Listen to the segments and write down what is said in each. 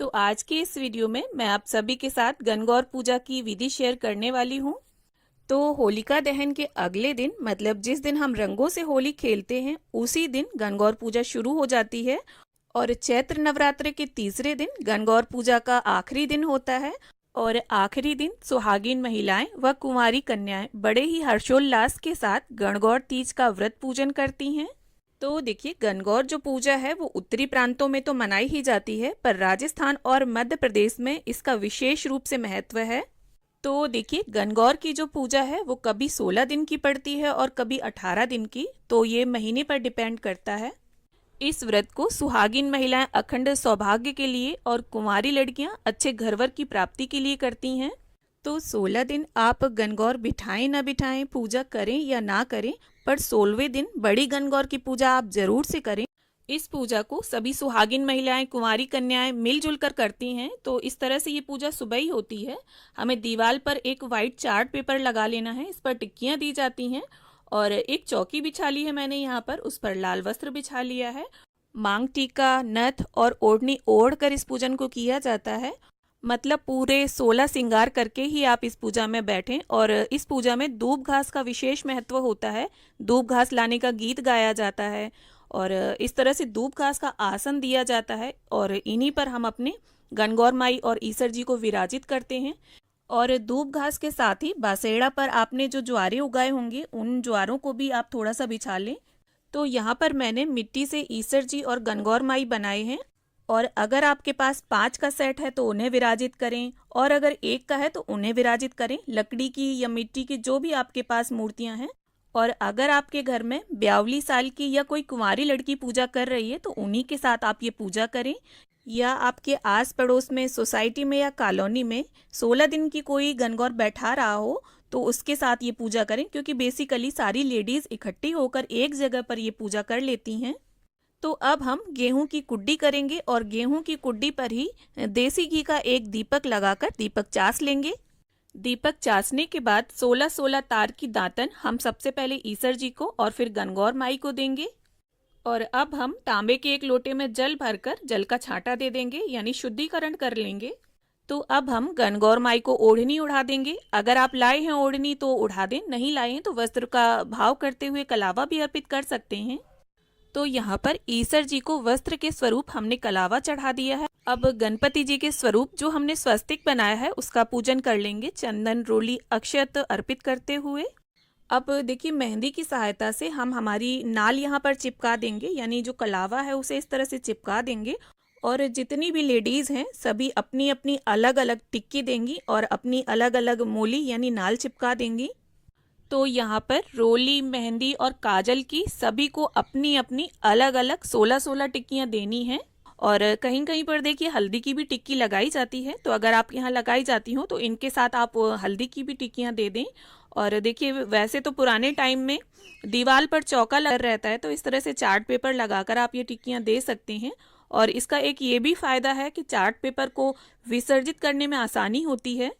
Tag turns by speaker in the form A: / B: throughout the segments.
A: तो आज के इस वीडियो में मैं आप सभी के साथ गणगौर पूजा की विधि शेयर करने वाली हूँ। तो होलिका दहन के अगले दिन मतलब जिस दिन हम रंगों से होली खेलते हैं उसी दिन गणगौर पूजा शुरू हो जाती है और चैत्र नवरात्र के तीसरे दिन गणगौर पूजा का आखिरी दिन होता है। और आखिरी दिन सुहागिन महिलाएं व कुंवारी कन्याएं बड़े ही हर्षोल्लास के साथ गणगौर तीज का व्रत पूजन करती हैं। तो देखिए, गणगौर जो पूजा है वो उत्तरी प्रांतों में तो मनाई ही जाती है, पर राजस्थान और मध्य प्रदेश में इसका विशेष रूप से महत्व है। तो देखिए, गणगौर की जो पूजा है वो कभी 16 दिन की पड़ती है और कभी 18 दिन की, तो ये महीने पर डिपेंड करता है। इस व्रत को सुहागिन महिलाएं अखंड सौभाग्य के लिए और कुंवारी लड़कियां अच्छे घरवर की प्राप्ति के लिए करती हैं। तो 16 दिन आप गणगौर बिठाएं ना बिठाएं, पूजा करें या ना करें, पर 16वें दिन बड़ी गणगौर की पूजा आप जरूर से करें। इस पूजा को सभी सुहागिन महिलाएं कुंवारी कन्याएं मिलजुल कर करती हैं। तो इस तरह से ये पूजा सुबह ही होती है। हमें दीवार पर एक वाइट चार्ट पेपर लगा लेना है, इस पर टिक्कियां दी जाती हैं और एक चौकी बिछा ली है मैंने यहाँ पर, उस पर लाल वस्त्र बिछा लिया है। मांग टीका, नथ और ओढ़नी ओढ़ कर इस पूजन को किया जाता है। मतलब पूरे 16 श्रृंगार करके ही आप इस पूजा में बैठें। और इस पूजा में दूब घास का विशेष महत्व होता है। दूब घास लाने का गीत गाया जाता है और इस तरह से दूब घास का आसन दिया जाता है और इन्हीं पर हम अपने गणगौर माई और ईसर जी को विराजित करते हैं। और दूब घास के साथ ही बासेड़ा पर आपने जो ज्वारे उगाए होंगे उन ज्वारों को भी आप थोड़ा सा बिछा लें। तो यहाँ पर मैंने मिट्टी से ईसर जी और गणगौर माई बनाए हैं। और अगर आपके पास 5 का सेट है तो उन्हें विराजित करें, और अगर 1 का है तो उन्हें विराजित करें, लकड़ी की या मिट्टी की जो भी आपके पास मूर्तियां हैं। और अगर आपके घर में 52 साल की या कोई कुंवारी लड़की पूजा कर रही है तो उन्हीं के साथ आप ये पूजा करें। या आपके आस पड़ोस में, सोसाइटी में या कॉलोनी में 16 दिन की कोई गणगौर बैठा रहा हो तो उसके साथ ये पूजा करें, क्योंकि बेसिकली सारी लेडीज इकट्ठी होकर एक जगह पर ये पूजा कर लेती हैं। तो अब हम गेहूं की कुड्डी करेंगे और गेहूं की कुड्डी पर ही देसी घी का एक दीपक लगाकर दीपक चास लेंगे। दीपक चासने के बाद 16-16 तार की दातन हम सबसे पहले ईसर जी को और फिर गणगौर माई को देंगे। और अब हम तांबे के एक लोटे में जल भरकर जल का छांटा दे देंगे, यानी शुद्धिकरण कर लेंगे। तो अब हम गणगौर माई को ओढ़नी उड़ा देंगे। अगर आप लाए हैं ओढ़नी तो उड़ा दें, नहीं लाए हैं तो वस्त्र का भाव करते हुए कलावा भी अर्पित कर सकते हैं। तो यहाँ पर ईसर जी को वस्त्र के स्वरूप हमने कलावा चढ़ा दिया है। अब गणपति जी के स्वरूप जो हमने स्वस्तिक बनाया है उसका पूजन कर लेंगे, चंदन, रोली, अक्षत अर्पित करते हुए। अब देखिए, मेहंदी की सहायता से हम हमारी नाल यहाँ पर चिपका देंगे, यानी जो कलावा है उसे इस तरह से चिपका देंगे। और जितनी भी लेडीज हैं सभी अपनी अपनी अलग अलग टिक्की देंगी और अपनी अलग अलग मोली यानी नाल चिपका देंगी। तो यहाँ पर रोली, मेहंदी और काजल की सभी को अपनी अपनी अलग अलग 16-16 टिक्कियाँ देनी हैं। और कहीं कहीं पर देखिए हल्दी की भी टिक्की लगाई जाती है, तो अगर आप यहाँ लगाई जाती हो तो इनके साथ आप हल्दी की भी टिक्कियाँ दे दें। और देखिए, वैसे तो पुराने टाइम में दीवार पर चौका लगा रहता है, तो इस तरह से चार्ट पेपर लगाकर आप ये टिक्कियाँ दे सकते हैं। और इसका एक ये भी फायदा है कि चार्ट पेपर को विसर्जित करने में आसानी होती है।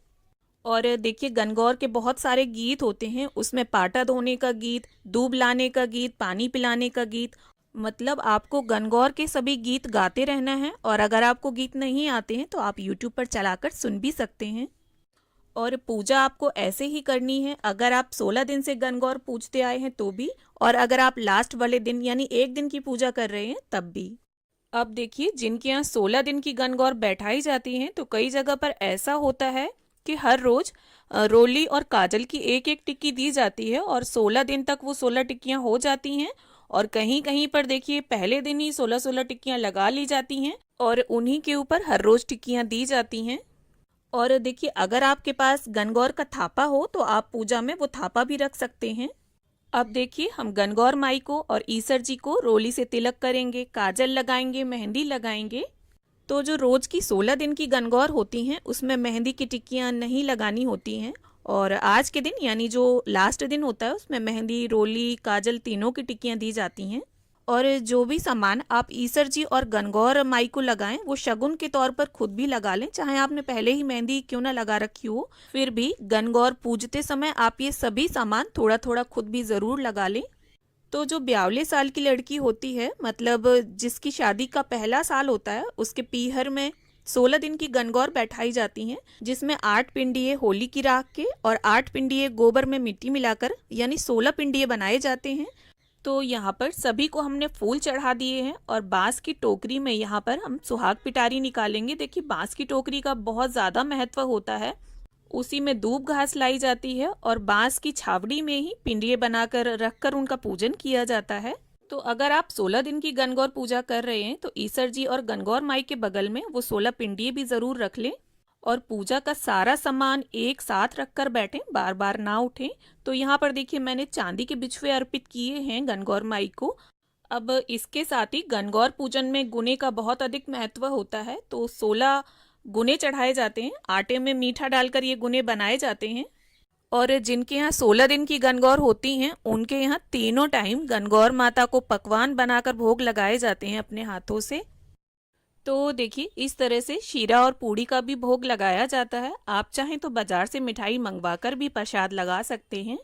A: और देखिए, गणगौर के बहुत सारे गीत होते हैं, उसमें पाटा धोने का गीत, दूब लाने का गीत, पानी पिलाने का गीत, मतलब आपको गणगौर के सभी गीत गाते रहना है। और अगर आपको गीत नहीं आते हैं तो आप यूट्यूब पर चलाकर सुन भी सकते हैं। और पूजा आपको ऐसे ही करनी है, अगर आप 16 दिन से गणगौर पूजते आए हैं तो भी, और अगर आप लास्ट वाले दिन यानी 1 दिन की पूजा कर रहे हैं तब भी। अब देखिए, जिनके यहाँ 16 दिन की गणगौर बैठाई जाती हैं तो कई जगह पर ऐसा होता है कि हर रोज रोली और काजल की एक एक टिक्की दी जाती है और 16 दिन तक वो 16 टिक्कियां हो जाती हैं। और कहीं कहीं पर देखिए पहले दिन ही 16-16 टिक्कियां लगा ली जाती हैं और उन्हीं के ऊपर हर रोज टिक्कियां दी जाती हैं। और देखिए, अगर आपके पास गणगौर का थापा हो तो आप पूजा में वो थापा भी रख सकते हैं। अब देखिए, हम गणगौर माई को और ईसर जी को रोली से तिलक करेंगे, काजल लगाएंगे, मेहंदी लगाएंगे। तो जो रोज की 16 दिन की गणगौर होती हैं उसमें मेहंदी की टिक्कियां नहीं लगानी होती हैं। और आज के दिन यानी जो लास्ट दिन होता है उसमें मेहंदी, रोली, काजल तीनों की टिक्कियां दी जाती हैं। और जो भी सामान आप ईसर जी और गणगौर माई को लगाएं वो शगुन के तौर पर खुद भी लगा लें, चाहे आपने पहले ही मेहंदी क्यों ना लगा रखी हो, फिर भी गणगौर पूजते समय आप ये सभी सामान थोड़ा थोड़ा खुद भी जरूर लगा लें। तो जो 42 साल की लड़की होती है, मतलब जिसकी शादी का पहला साल होता है, उसके पीहर में 16 दिन की गणगौर बैठाई जाती हैं, जिसमें 8 पिंडिये होली की राख के और 8 पिंडिये गोबर में मिट्टी मिलाकर यानी 16 पिंडिये बनाए जाते हैं। तो यहाँ पर सभी को हमने फूल चढ़ा दिए हैं और बांस की टोकरी में यहाँ पर हम सुहाग पिटारी निकालेंगे। देखिए बांस की टोकरी का बहुत ज़्यादा महत्व होता है। उसी में दूब घास लाई जाती है और बांस की छावड़ी में ही पिंडिये बनाकर रखकर उनका पूजन किया जाता है। तो अगर आप 16 दिन की गणगौर पूजा कर रहे हैं तो ईसर जी और गणगौर माई के बगल में वो 16 पिंडिये भी जरूर रख लें और पूजा का सारा सामान एक साथ रखकर बैठें, बार बार ना उठें। तो यहाँ पर देखिए मैंने चांदी के बिछुए अर्पित किए हैं गणगौर माई को। अब इसके साथ ही गणगौर पूजन में गुने का बहुत अधिक महत्व होता है, तो 16 गुने चढ़ाए जाते हैं। आटे में मीठा डालकर ये गुने बनाए जाते हैं और जिनके यहाँ 16 दिन की गणगौर होती हैं उनके यहाँ तीनों टाइम गणगौर माता को पकवान बनाकर भोग लगाए जाते हैं अपने हाथों से। तो देखिए इस तरह से शीरा और पूड़ी का भी भोग लगाया जाता है। आप चाहें तो बाजार से मिठाई मंगवाकर भी प्रसाद लगा सकते हैं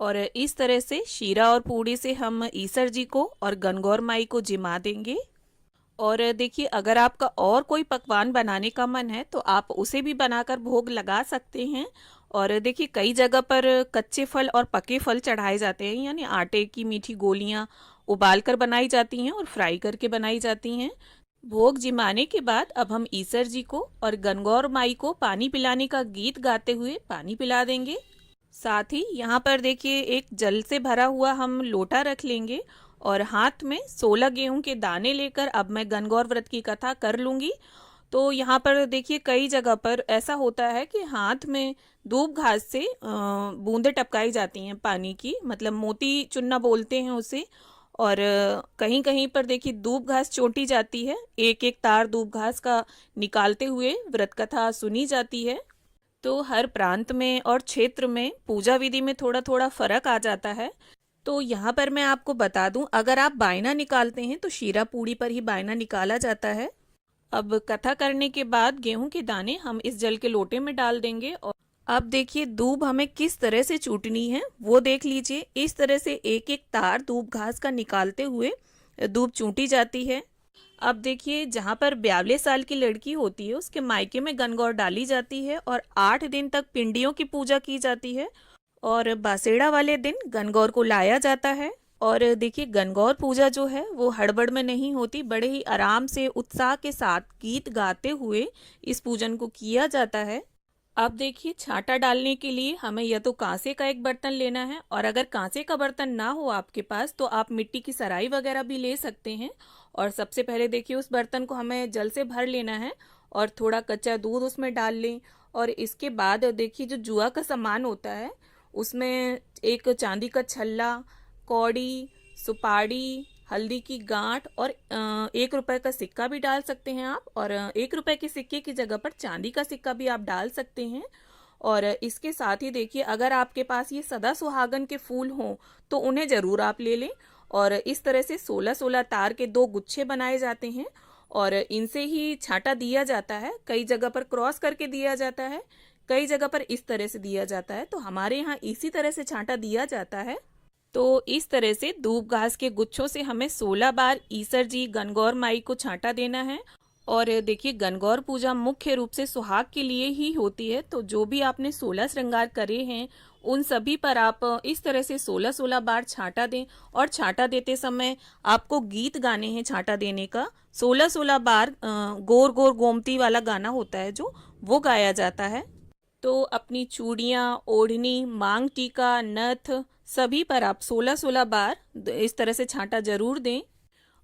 A: और इस तरह से शीरा और पूड़ी से हम ईसर जी को और गणगौर माई को जिमा देंगे। और देखिए अगर आपका और कोई पकवान बनाने का मन है तो आप उसे भी बनाकर भोग लगा सकते हैं। और देखिए कई जगह पर कच्चे फल और पके फल चढ़ाए जाते हैं, यानी आटे की मीठी गोलियां उबाल कर बनाई जाती हैं और फ्राई करके बनाई जाती हैं। भोग जिमाने के बाद अब हम ईसर जी को और गणगौर माई को पानी पिलाने का गीत गाते हुए पानी पिला देंगे। साथ ही यहाँ पर देखिए एक जल से भरा हुआ हम लोटा रख लेंगे और हाथ में 16 गेहूं के दाने लेकर अब मैं गणगौर व्रत की कथा कर लूंगी। तो यहाँ पर देखिए कई जगह पर ऐसा होता है कि हाथ में दूब घास से बूंदें टपकाई जाती हैं पानी की, मतलब मोती चुन्ना बोलते हैं उसे। और कहीं कहीं पर देखिए दूब घास चोटी जाती है, एक एक तार दूब घास का निकालते हुए व्रत कथा सुनी जाती है। तो हर प्रांत में और क्षेत्र में पूजा विधि में थोड़ा थोड़ा फर्क आ जाता है। तो यहाँ पर मैं आपको बता दूं, अगर आप बायना निकालते हैं तो शीरा पूड़ी पर ही बायना निकाला जाता है। अब कथा करने के बाद गेहूं के दाने हम इस जल के लोटे में डाल देंगे और अब देखिए दूब हमें किस तरह से चूटनी है वो देख लीजिए। इस तरह से एक एक तार दूब घास का निकालते हुए दूब चूटी जाती है। अब देखिए जहाँ पर 42 साल की लड़की होती है उसके मायके में गणगौर डाली जाती है और 8 दिन तक पिंडियों की पूजा की जाती है और बासेड़ा वाले दिन गणगौर को लाया जाता है। और देखिए गणगौर पूजा जो है वो हड़बड़ में नहीं होती, बड़े ही आराम से उत्साह के साथ गीत गाते हुए इस पूजन को किया जाता है। अब देखिए छाटा डालने के लिए हमें या तो कांसे का एक बर्तन लेना है और अगर कांसे का बर्तन ना हो आपके पास तो आप मिट्टी की सराई वगैरह भी ले सकते हैं। और सबसे पहले देखिए उस बर्तन को हमें जल से भर लेना है और थोड़ा कच्चा दूध उसमें डाल लें। और इसके बाद देखिए जो जुआ का सामान होता है उसमें एक चांदी का छल्ला, कौड़ी, सुपारी, हल्दी की गांठ और 1 रुपए का सिक्का भी डाल सकते हैं आप। और 1 रुपए के सिक्के की जगह पर चांदी का सिक्का भी आप डाल सकते हैं। और इसके साथ ही देखिए अगर आपके पास ये सदा सुहागन के फूल हों तो उन्हें जरूर आप ले लें। और इस तरह से 16-16 तार के 2 गुच्छे बनाए जाते हैं और इनसे ही छांटा दिया जाता है। कई जगह पर क्रॉस करके दिया जाता है, कई जगह पर इस तरह से दिया जाता है, तो हमारे यहाँ इसी तरह से छांटा दिया जाता है। तो इस तरह से दूब घास के गुच्छों से हमें 16 बार ईसर जी गणगौर माई को छांटा देना है। और देखिए गणगौर पूजा मुख्य रूप से सुहाग के लिए ही होती है, तो जो भी आपने 16 श्रृंगार करे हैं उन सभी पर आप इस तरह से 16-16 बार छांटा दें। और छांटा देते समय आपको गीत गाने हैं छांटा देने का। 16-16 बार गोर गोर गोमती वाला गाना होता है जो वो गाया जाता है। तो अपनी चूड़ियाँ, ओढ़नी, मांग टीका, नथ सभी पर आप 16-16 बार इस तरह से छांटा जरूर दें।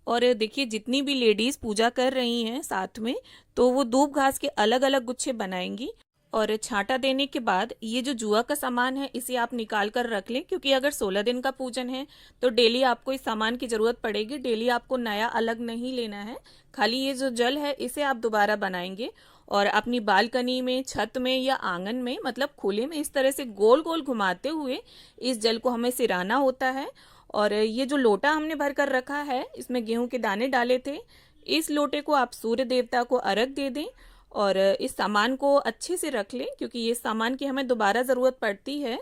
A: और देखिए जितनी भी लेडीज पूजा कर रही हैं साथ में तो वो दूब घास के अलग अलग गुच्छे बनाएंगी। और छांटा देने के बाद ये जो जुआ का सामान है इसे आप निकाल कर रख लें, क्योंकि अगर 16 दिन का पूजन है तो डेली आपको इस सामान की जरूरत पड़ेगी। डेली आपको नया अलग नहीं लेना है, खाली ये जो जल है इसे आप दोबारा बनाएंगे और अपनी बालकनी में, छत में या आंगन में, मतलब खुले में इस तरह से गोल गोल घुमाते हुए इस जल को हमें सिराना होता है। और ये जो लोटा हमने भर कर रखा है इसमें गेहूं के दाने डाले थे, इस लोटे को आप सूर्य देवता को अर्घ दे दें और इस सामान को अच्छे से रख लें, क्योंकि ये सामान की हमें दोबारा ज़रूरत पड़ती है।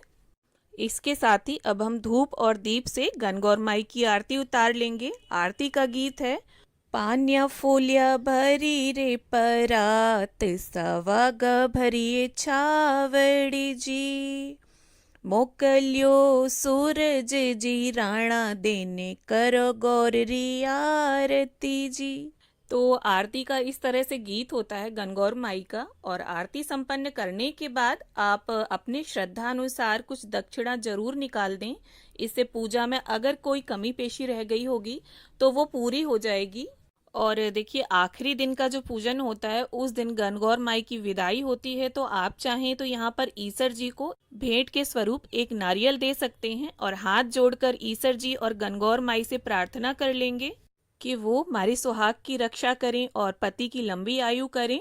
A: इसके साथ ही अब हम धूप और दीप से गणगौर माई की आरती उतार लेंगे। आरती का गीत है, पान्या फूल्या भरी रे परात, सवाग भरिए छावड़ी जी। मोकल्यो सूरज जी राणा देने, करो गौर री आरती जी। तो आरती का इस तरह से गीत होता है गणगौर माई का। और आरती संपन्न करने के बाद आप अपने श्रद्धा अनुसार कुछ दक्षिणा जरूर निकाल दें। इससे पूजा में अगर कोई कमी पेशी रह गई होगी तो वो पूरी हो जाएगी। और देखिए, आखिरी दिन का जो पूजन होता है उस दिन गणगौर माई की विदाई होती है। तो आप चाहें तो यहाँ पर ईसर जी को भेंट के स्वरूप एक नारियल दे सकते हैं और हाथ जोड़कर ईसर जी और गणगौर माई से प्रार्थना कर लेंगे कि वो हमारे सुहाग की रक्षा करें और पति की लंबी आयु करें।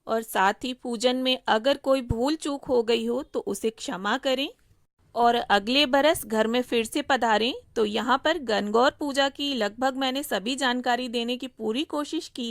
A: और साथ ही पूजन में अगर कोई भूल चूक हो गई हो तो उसे क्षमा करें और अगले बरस घर में फिर से पधारें। तो यहाँ पर गणगौर पूजा की लगभग मैंने सभी जानकारी देने की पूरी कोशिश की।